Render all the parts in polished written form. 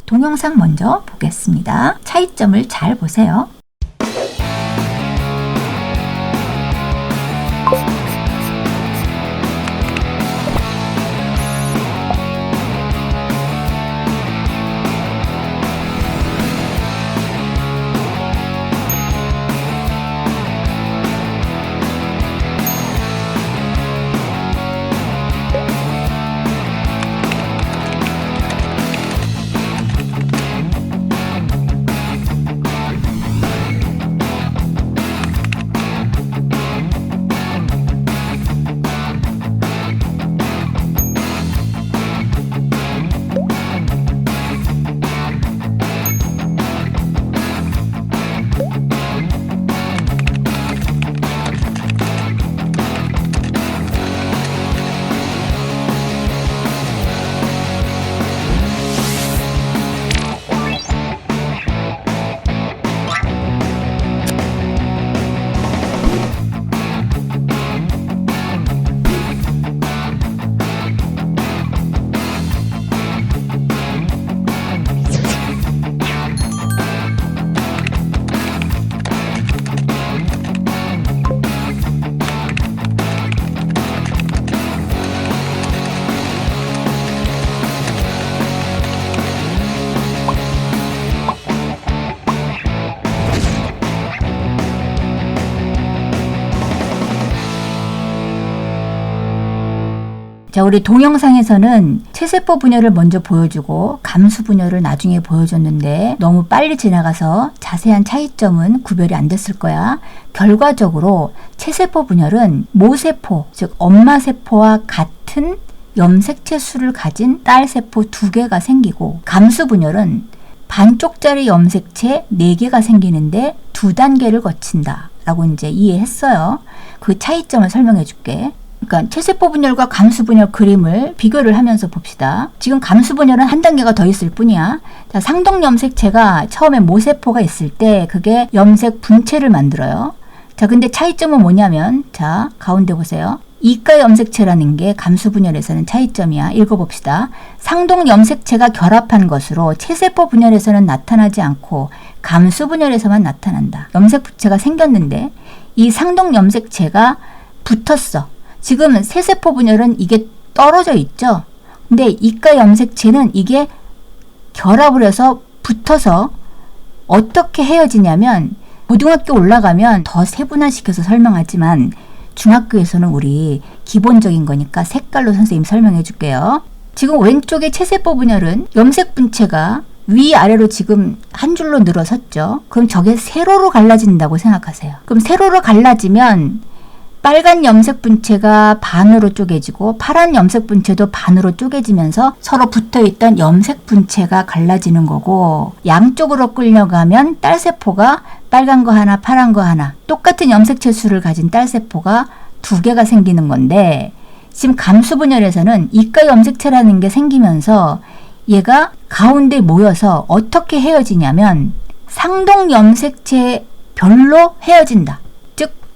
동영상 먼저 보겠습니다. 차이점을 잘 보세요. 자, 우리 동영상에서는 체세포 분열을 먼저 보여주고 감수 분열을 나중에 보여줬는데 너무 빨리 지나가서 자세한 차이점은 구별이 안 됐을 거야. 결과적으로 체세포 분열은 모세포, 즉 엄마 세포와 같은 염색체 수를 가진 딸 세포 2개가 생기고, 감수 분열은 반쪽짜리 염색체 4개가 생기는데 2단계를 거친다 라고 이제 이해했어요. 그 차이점을 설명해 줄게. 그러니까 체세포 분열과 감수 분열 그림을 비교를 하면서 봅시다. 지금 감수 분열은 한 단계가 더 있을 뿐이야. 자, 상동 염색체가 처음에 모세포가 있을 때 그게 염색 분체를 만들어요. 자, 근데 차이점은 뭐냐면, 자, 가운데 보세요. 이가 염색체라는 게 감수 분열에서는 차이점이야. 읽어봅시다. 상동 염색체가 결합한 것으로 체세포 분열에서는 나타나지 않고 감수 분열에서만 나타난다. 염색 분체가 생겼는데 이 상동 염색체가 붙었어. 지금 세세포 분열은 이게 떨어져 있죠. 근데 이가 염색체는 이게 결합을 해서 붙어서 어떻게 헤어지냐면, 고등학교 올라가면 더 세분화시켜서 설명하지만 중학교에서는 우리 기본적인 거니까 색깔로 선생님 설명해 줄게요. 지금 왼쪽의 체세포 분열은 염색 분체가 위아래로 지금 한 줄로 늘어섰죠. 그럼 저게 세로로 갈라진다고 생각하세요. 그럼 세로로 갈라지면 빨간 염색 분체가 반으로 쪼개지고 파란 염색 분체도 반으로 쪼개지면서 서로 붙어있던 염색 분체가 갈라지는 거고, 양쪽으로 끌려가면 딸세포가 빨간 거 하나 파란 거 하나 똑같은 염색체 수를 가진 딸세포가 2개가 생기는 건데, 지금 감수 분열에서는 이가 염색체라는 게 생기면서 얘가 가운데 모여서 어떻게 헤어지냐면 상동 염색체 별로 헤어진다.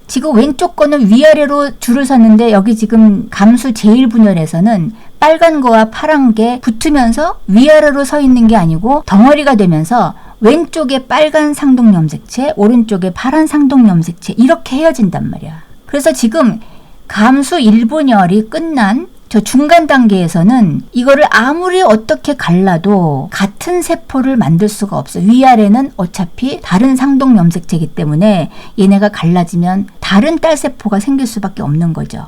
지금 왼쪽 거는 위아래로 줄을 섰는데 여기 지금 감수 제1분열에서는 빨간 거와 파란 게 붙으면서 위아래로 서 있는 게 아니고 덩어리가 되면서 왼쪽에 빨간 상동 염색체, 오른쪽에 파란 상동 염색체 이렇게 헤어진단 말이야. 그래서 지금 감수 1분열이 끝난 저 중간 단계에서는 이거를 아무리 어떻게 갈라도 같은 세포를 만들 수가 없어. 위아래는 어차피 다른 상동 염색체이기 때문에 얘네가 갈라지면 다른 딸세포가 생길 수밖에 없는 거죠.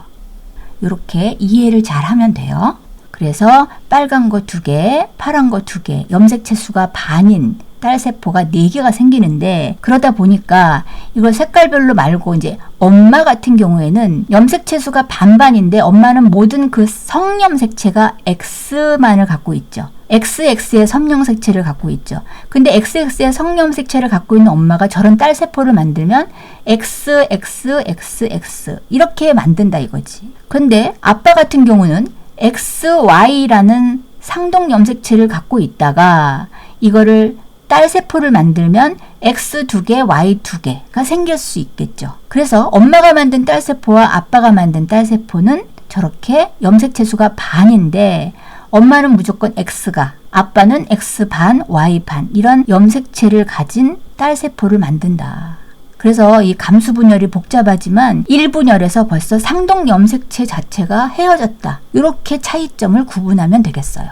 이렇게 이해를 잘 하면 돼요. 그래서 빨간 거 2개, 파란 거 2개, 염색체 수가 반인 딸세포가 4개가 생기는데, 그러다 보니까 이걸 색깔별로 말고 이제 엄마 같은 경우에는 염색체 수가 반반인데 엄마는 모든 그 성염색체가 X만을 갖고 있죠. XX의 성염색체를 갖고 있죠. 근데 XX의 성염색체를 갖고 있는 엄마가 저런 딸세포를 만들면 XXXX 이렇게 만든다 이거지. 근데 아빠 같은 경우는 XY라는 상동 염색체를 갖고 있다가 이거를 딸세포를 만들면 X 2개, Y 2개가 생길 수 있겠죠. 그래서 엄마가 만든 딸세포와 아빠가 만든 딸세포는 저렇게 염색체 수가 반인데 엄마는 무조건 X가, 아빠는 X 반, Y 반 이런 염색체를 가진 딸 세포를 만든다. 그래서 이 감수분열이 복잡하지만 1분열에서 벌써 상동 염색체 자체가 헤어졌다. 이렇게 차이점을 구분하면 되겠어요.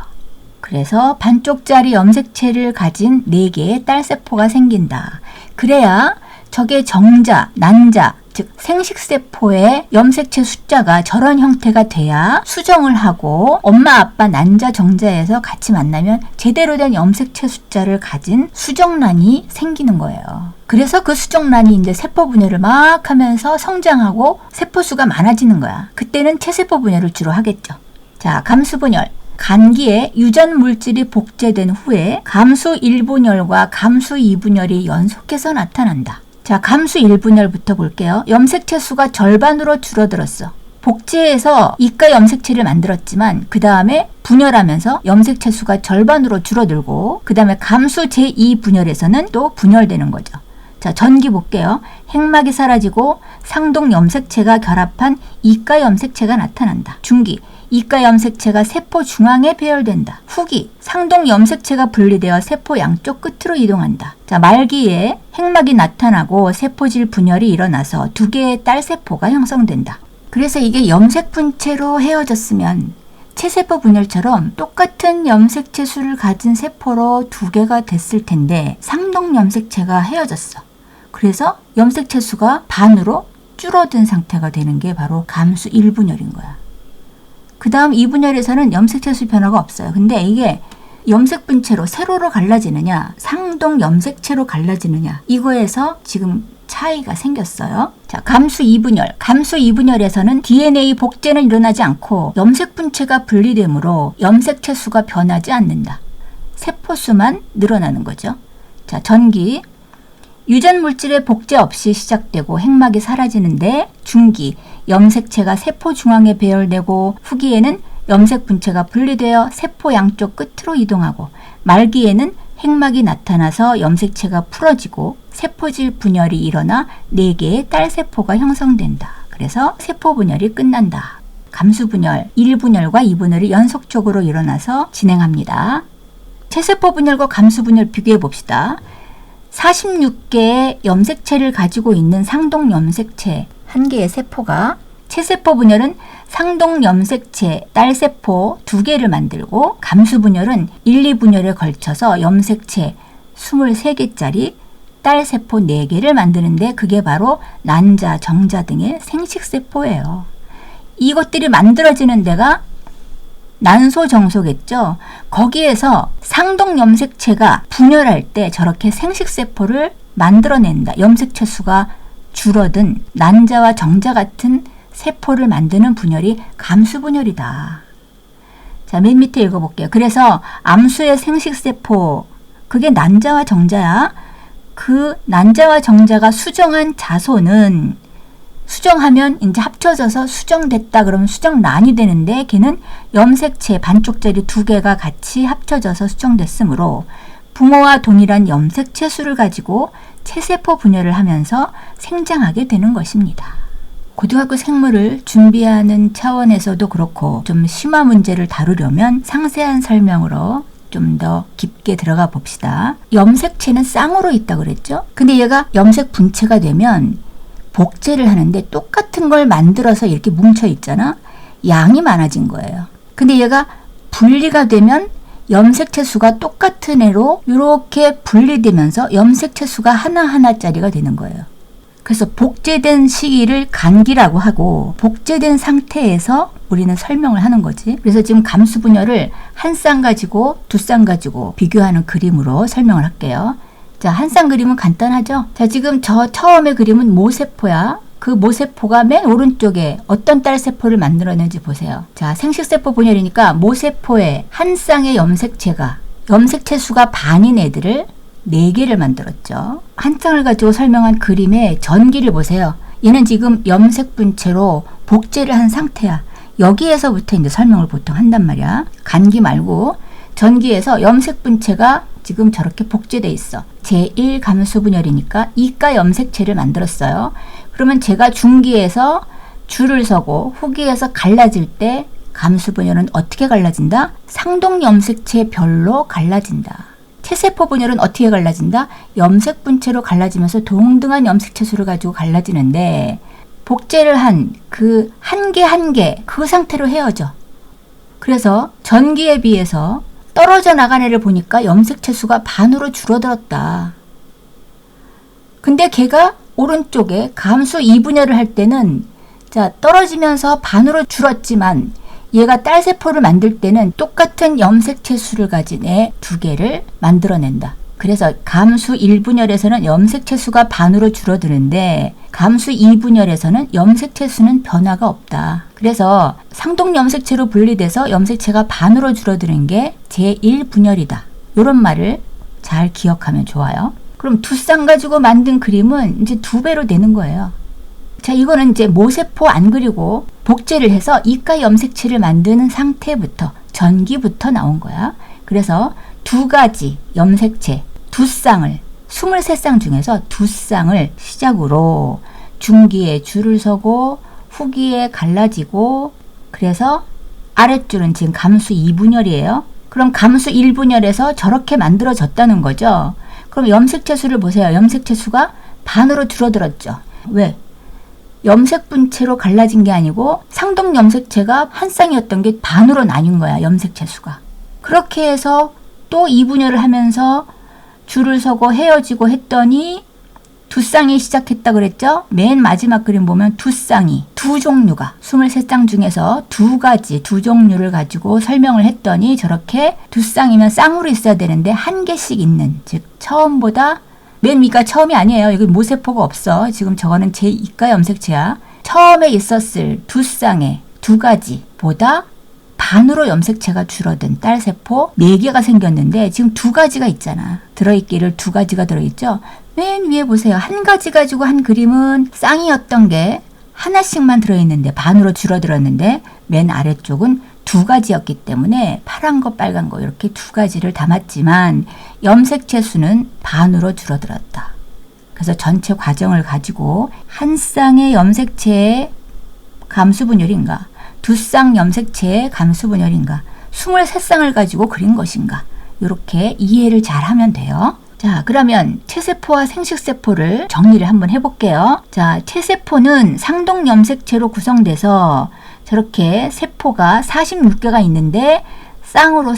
그래서 반쪽짜리 염색체를 가진 4개의 딸 세포가 생긴다. 그래야 저게 정자, 난자, 즉 생식세포의 염색체 숫자가 저런 형태가 돼야 수정을 하고 엄마, 아빠, 난자, 정자에서 같이 만나면 제대로 된 염색체 숫자를 가진 수정란이 생기는 거예요. 그래서 그 수정란이 이제 세포 분열을 막 하면서 성장하고 세포수가 많아지는 거야. 그때는 체세포 분열을 주로 하겠죠. 자, 감수 분열. 간기에 유전 물질이 복제된 후에 감수 1분열과 감수 2분열이 연속해서 나타난다. 자, 감수 1분열부터 볼게요. 염색체 수가 절반으로 줄어들었어. 복제해서 이가 염색체를 만들었지만 그 다음에 분열하면서 염색체 수가 절반으로 줄어들고 그 다음에 감수 제2분열에서는 또 분열되는 거죠. 자, 전기 볼게요. 핵막이 사라지고 상동 염색체가 결합한 이가 염색체가 나타난다. 중기. 이가 염색체가 세포 중앙에 배열된다. 후기, 상동 염색체가 분리되어 세포 양쪽 끝으로 이동한다. 자, 말기에 핵막이 나타나고 세포질 분열이 일어나서 2개의 딸 세포가 형성된다. 그래서 이게 염색 분체로 헤어졌으면 체세포 분열처럼 똑같은 염색체 수를 가진 세포로 2개가 됐을 텐데 상동 염색체가 헤어졌어. 그래서 염색체 수가 반으로 줄어든 상태가 되는 게 바로 감수 1분열인 거야. 그 다음 2분열에서는 염색체 수 변화가 없어요. 근데 이게 염색 분체로 세로로 갈라지느냐 상동 염색체로 갈라지느냐 이거에서 지금 차이가 생겼어요. 자, 감수 2분열. 감수 2분열에서는 DNA 복제는 일어나지 않고 염색 분체가 분리되므로 염색체 수가 변하지 않는다. 세포 수만 늘어나는 거죠. 자, 전기. 유전 물질의 복제 없이 시작되고 핵막이 사라지는데 중기, 염색체가 세포 중앙에 배열되고 후기에는 염색 분체가 분리되어 세포 양쪽 끝으로 이동하고 말기에는 핵막이 나타나서 염색체가 풀어지고 세포질 분열이 일어나 4개의 딸 세포가 형성된다. 그래서 세포 분열이 끝난다. 감수 분열, 1분열과 2분열이 연속적으로 일어나서 진행합니다. 체세포 분열과 감수 분열 비교해 봅시다. 46개의 염색체를 가지고 있는 상동 염색체 1개의 세포가 체세포 분열은 상동 염색체 딸세포 2개를 만들고 감수 분열은 1, 2분열에 걸쳐서 염색체 23개짜리 딸세포 4개를 만드는데 그게 바로 난자, 정자 등의 생식세포예요. 이것들이 만들어지는 데가 난소 정소겠죠. 거기에서 상동 염색체가 분열할 때 저렇게 생식세포를 만들어낸다. 염색체 수가 줄어든 난자와 정자 같은 세포를 만드는 분열이 감수 분열이다. 자, 맨 밑에 읽어볼게요. 그래서 암수의 생식세포 그게 난자와 정자야. 그 난자와 정자가 수정한 자손은 수정하면 이제 합쳐져서 수정됐다 그러면 수정란이 되는데 걔는 염색체 반쪽짜리 2개가 같이 합쳐져서 수정됐으므로 부모와 동일한 염색체 수를 가지고 체세포 분열을 하면서 생장하게 되는 것입니다. 고등학교 생물을 준비하는 차원에서도 그렇고 좀 심화 문제를 다루려면 상세한 설명으로 좀 더 깊게 들어가 봅시다. 염색체는 쌍으로 있다고 그랬죠? 근데 얘가 염색 분체가 되면 복제를 하는데 똑같은 걸 만들어서 이렇게 뭉쳐 있잖아. 양이 많아진 거예요. 근데 얘가 분리가 되면 염색체 수가 똑같은 애로 이렇게 분리되면서 염색체 수가 하나하나짜리가 되는 거예요. 그래서 복제된 시기를 간기라고 하고 복제된 상태에서 우리는 설명을 하는 거지. 그래서 지금 감수 분열을 한 쌍 가지고 2쌍 가지고 비교하는 그림으로 설명을 할게요. 자, 한 쌍 그림은 간단하죠? 자, 지금 저 처음에 그림은 모세포야. 그 모세포가 맨 오른쪽에 어떤 딸 세포를 만들어내는지 보세요. 자, 생식세포 분열이니까 모세포에 한 쌍의 염색체가 염색체 수가 반인 애들을 4개를 만들었죠. 한 쌍을 가지고 설명한 그림의 전기를 보세요. 얘는 지금 염색 분체로 복제를 한 상태야. 여기에서부터 이제 설명을 보통 한단 말이야. 간기 말고 전기에서 염색 분체가 지금 저렇게 복제돼 있어. 제1 감수 분열이니까 이가 염색체를 만들었어요. 그러면 제가 중기에서 줄을 서고 후기에서 갈라질 때 감수 분열은 어떻게 갈라진다? 상동 염색체별로 갈라진다. 체세포 분열은 어떻게 갈라진다? 염색 분체로 갈라지면서 동등한 염색체 수를 가지고 갈라지는데 복제를 한 그 한 개 한 개 그 상태로 헤어져. 그래서 전기에 비해서 떨어져 나간 애를 보니까 염색체 수가 반으로 줄어들었다. 근데 걔가 오른쪽에 감수 2분열을 할 때는 자 떨어지면서 반으로 줄었지만 얘가 딸세포를 만들 때는 똑같은 염색체 수를 가진 애 2개를 만들어낸다. 그래서 감수 1분열에서는 염색체 수가 반으로 줄어드는데 감수 2분열에서는 염색체 수는 변화가 없다. 그래서 상동 염색체로 분리돼서 염색체가 반으로 줄어드는 게 제1분열이다. 이런 말을 잘 기억하면 좋아요. 그럼 두 쌍 가지고 만든 그림은 이제 2배로 되는 거예요. 자, 이거는 이제 모세포 안 그리고 복제를 해서 이가 염색체를 만드는 상태부터 전기부터 나온 거야. 그래서 2가지 염색체 2쌍을 23쌍 중에서 2쌍을 시작으로 중기에 줄을 서고 후기에 갈라지고 그래서 아랫줄은 지금 감수 2분열이에요. 그럼 감수 1분열에서 저렇게 만들어졌다는 거죠. 그럼 염색체 수를 보세요. 염색체 수가 반으로 줄어들었죠. 왜? 염색 분체로 갈라진 게 아니고 상동 염색체가 한 쌍이었던 게 반으로 나뉜 거야. 염색체 수가. 그렇게 해서 또 2분열을 하면서 줄을 서고 헤어지고 했더니 2쌍이 시작했다 그랬죠? 맨 마지막 그림 보면 2쌍이 2종류가 23쌍 중에서 2가지 2종류를 가지고 설명을 했더니 저렇게 2쌍이면 쌍으로 있어야 되는데 1개씩 있는 즉 처음보다 맨 위가 처음이 아니에요. 여기 모세포가 없어. 지금 저거는 제2가 염색체야. 처음에 있었을 2쌍의 2가지보다 반으로 염색체가 줄어든 딸세포 4개가 생겼는데 지금 2가지가 있잖아. 들어있기를 2가지가 들어있죠. 맨 위에 보세요. 1가지 가지고 한 그림은 쌍이었던 게 하나씩만 들어있는데 반으로 줄어들었는데 맨 아래쪽은 2가지였기 때문에 파란 거 빨간 거 이렇게 2가지를 담았지만 염색체 수는 반으로 줄어들었다. 그래서 전체 과정을 가지고 한 쌍의 염색체의 감수분열인가 2쌍 염색체의 감수분열인가 23쌍을 가지고 그린 것인가 이렇게 이해를 잘 하면 돼요. 자, 그러면 체세포와 생식세포를 정리를 한번 해볼게요. 자, 체세포는 상동 염색체로 구성돼서 저렇게 세포가 46개가 있는데 쌍으로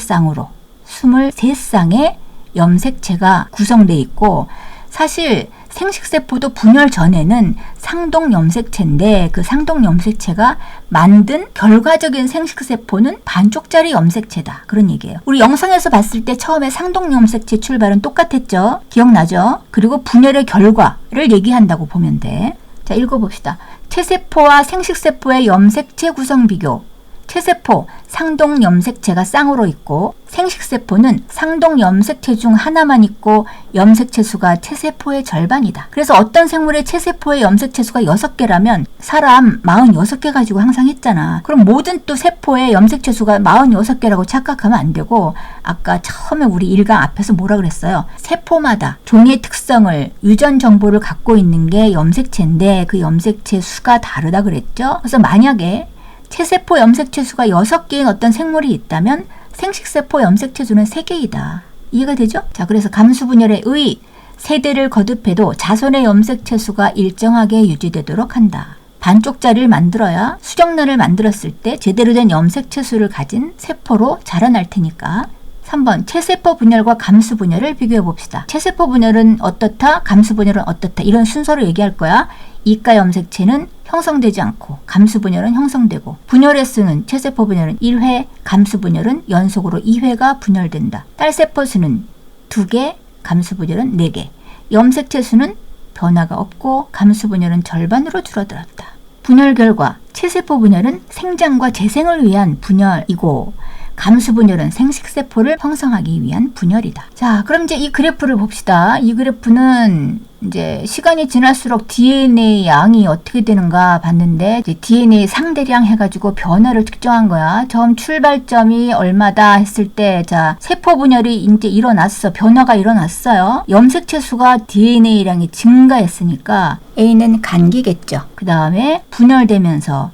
23쌍의 염색체가 구성되어 있고 사실 생식세포도 분열 전에는 상동 염색체인데 그 상동 염색체가 만든 결과적인 생식세포는 반쪽짜리 염색체다. 그런 얘기예요. 우리 영상에서 봤을 때 처음에 상동 염색체 출발은 똑같았죠? 기억나죠? 그리고 분열의 결과를 얘기한다고 보면 돼. 자, 읽어봅시다. 체세포와 생식세포의 염색체 구성 비교. 체세포, 상동 염색체가 쌍으로 있고 생식세포는 상동 염색체 중 하나만 있고 염색체 수가 체세포의 절반이다. 그래서 어떤 생물의 체세포의 염색체 수가 6개라면 사람 46개 가지고 항상 했잖아. 그럼 모든 또 세포의 염색체 수가 46개라고 착각하면 안 되고 아까 처음에 우리 1강 앞에서 뭐라 그랬어요? 세포마다 종의 특성을 유전 정보를 갖고 있는 게 염색체인데 그 염색체 수가 다르다 그랬죠? 그래서 만약에 체세포 염색체 수가 6개인 어떤 생물이 있다면 생식세포 염색체 수는 3개이다. 이해가 되죠? 자, 그래서 감수분열에 의 세대를 거듭해도 자손의 염색체 수가 일정하게 유지되도록 한다. 반쪽짜리를 만들어야 수정란을 만들었을 때 제대로 된 염색체 수를 가진 세포로 자라날 테니까. 3번 체세포 분열과 감수 분열을 비교해 봅시다. 체세포 분열은 어떻다? 감수 분열은 어떻다? 이런 순서로 얘기할 거야. 이가 염색체는 형성되지 않고 감수 분열은 형성되고 분열의 수는 체세포 분열은 1회, 감수 분열은 연속으로 2회가 분열된다. 딸세포 수는 2개, 감수 분열은 4개. 염색체 수는 변화가 없고 감수 분열은 절반으로 줄어들었다. 분열 결과 체세포 분열은 생장과 재생을 위한 분열이고 감수 분열은 생식세포를 형성하기 위한 분열이다. 자, 그럼 이제 이 그래프를 봅시다. 이 그래프는 이제 시간이 지날수록 DNA 양이 어떻게 되는가 봤는데 이제 DNA 상대량 해가지고 변화를 측정한 거야. 처음 출발점이 얼마다 했을 때 자, 세포 분열이 이제 일어났어. 변화가 일어났어요. 염색체 수가 DNA량이 증가했으니까 A는 간기겠죠. 그 다음에 분열되면서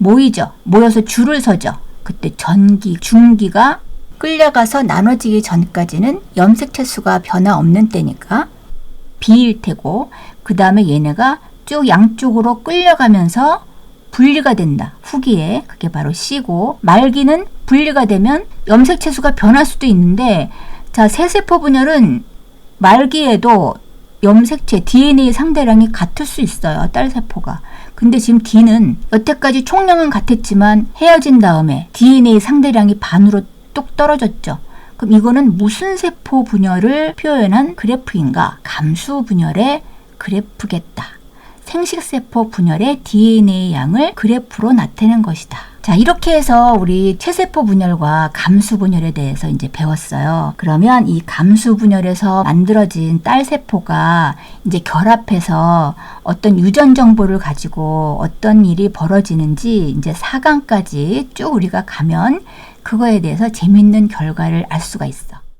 모이죠. 모여서 줄을 서죠. 그때 전기, 중기가 끌려가서 나눠지기 전까지는 염색체수가 변화 없는 때니까 B일 테고, 그 다음에 얘네가 쭉 양쪽으로 끌려가면서 분리가 된다. 후기에 그게 바로 C고, 말기는 분리가 되면 염색체수가 변할 수도 있는데, 자, 세세포 분열은 말기에도 염색체 DNA 상대량이 같을 수 있어요. 딸세포가. 근데 지금 D는 여태까지 총량은 같았지만 헤어진 다음에 DNA 상대량이 반으로 뚝 떨어졌죠. 그럼 이거는 무슨 세포 분열을 표현한 그래프인가? 감수 분열의 그래프겠다. 생식세포 분열의 DNA 양을 그래프로 나타낸 것이다. 자, 이렇게 해서 우리 체세포 분열과 감수 분열에 대해서 이제 배웠어요. 그러면 이 감수 분열에서 만들어진 딸세포가 이제 결합해서 어떤 유전 정보를 가지고 어떤 일이 벌어지는지 이제 4강까지 쭉 우리가 가면 그거에 대해서 재밌는 결과를 알 수가 있어.